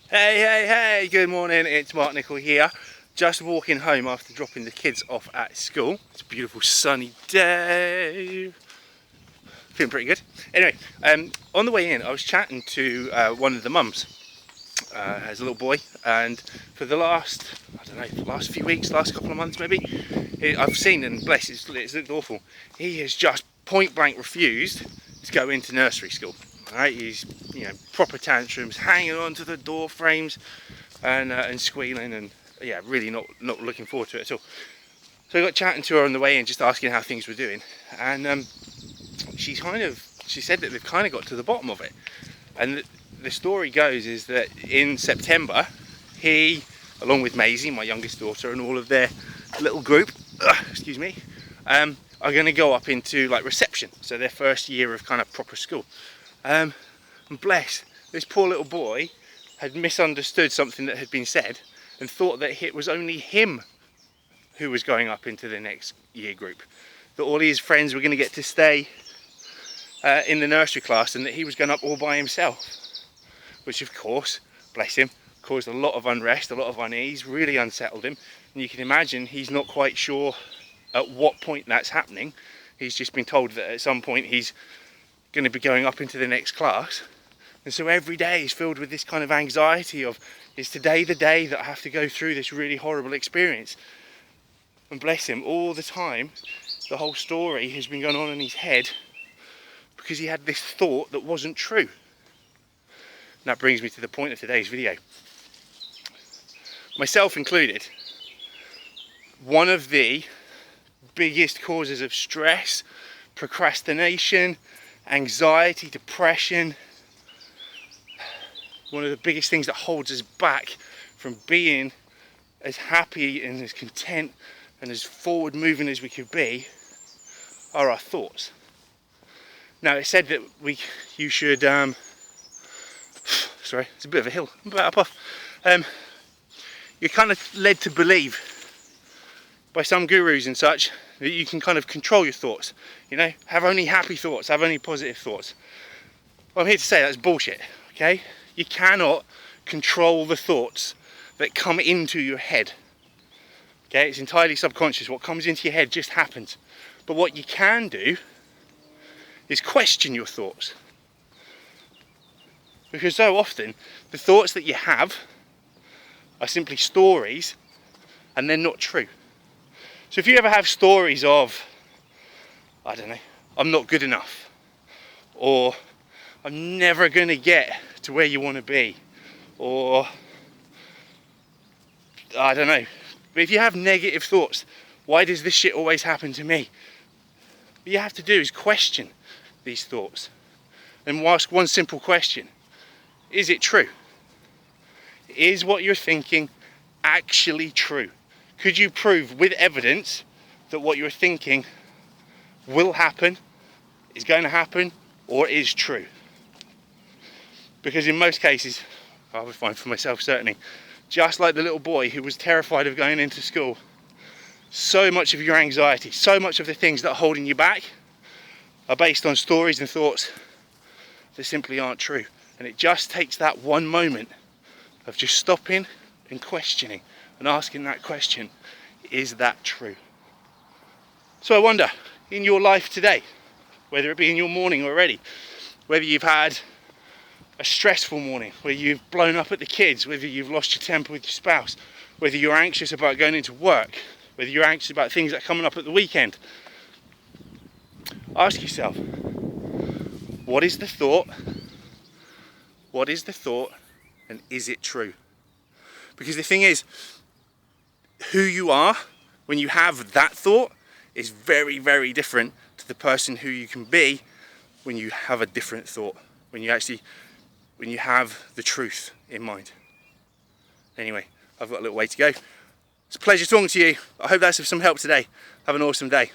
Hey, good morning, it's Mark Nicol here. Just walking home after dropping the kids off at school. It's a beautiful sunny day. Feeling pretty good. Anyway, on the way in, I was chatting to one of the mums as a little boy, and for the last, last few weeks, last couple of months maybe, I've seen, and bless, it's looked awful. He has just point blank refused to go into nursery school. Right, he's proper tantrums, hanging on to the door frames, and squealing, and yeah, really not looking forward to it at all. So I got chatting to her on the way in, just asking how things were doing, and she said that they've kind of got to the bottom of it. And the story goes is that in September, he, along with Maisie, my youngest daughter, and all of their little group, are going to go up into like reception, so their first year of kind of proper school. And bless, this poor little boy had misunderstood something that had been said and thought that it was only him who was going up into the next year group, that all his friends were going to get to stay in the nursery class, and that he was going up all by himself, which of course, bless him, caused a lot of unrest, a lot of unease, really unsettled him. And you can imagine he's not quite sure at what point that's happening. He's just been told that at some point he's going to be going up into the next class, and so every day is filled with this kind of anxiety of, is today the day that I have to go through this really horrible experience? And bless him, all the time the whole story has been going on in his head because he had this thought that wasn't true. And that brings me to the point of today's video, myself included. One of the biggest causes of stress, procrastination, anxiety, depression, one of the biggest things that holds us back from being as happy and as content and as forward moving as we could be are our thoughts. Now, it's said that you should sorry, it's a bit of a hill, I'm about up off. You're kind of led to believe by some gurus and such that you can kind of control your thoughts, have only happy thoughts, have only positive thoughts. Well, I'm here to say that's bullshit, okay? You cannot control the thoughts that come into your head, okay? It's entirely subconscious. What comes into your head just happens. But what you can do is question your thoughts, because so often the thoughts that you have are simply stories and they're not true. So if you ever have stories of, I'm not good enough, or I'm never going to get to where you want to be, or but if you have negative thoughts, why does this shit always happen to me? What you have to do is question these thoughts and ask one simple question: is it true? Is what you're thinking actually true? Could you prove with evidence that what you're thinking will happen, is going to happen, or is true? Because in most cases, I would find for myself certainly, just like the little boy who was terrified of going into school, so much of your anxiety, so much of the things that are holding you back are based on stories and thoughts that simply aren't true. And it just takes that one moment of just stopping and questioning and asking that question: is that true? So I wonder, in your life today, whether it be in your morning already, whether you've had a stressful morning, whether you've blown up at the kids, whether you've lost your temper with your spouse, whether you're anxious about going into work, whether you're anxious about things that are coming up at the weekend, ask yourself, what is the thought? What is the thought, and is it true? Because the thing is, who you are when you have that thought is very, very different to the person who you can be when you have a different thought, when you have the truth in mind. Anyway, I've got a little way to go. It's a pleasure talking to you. I hope that's of some help today. Have an awesome day.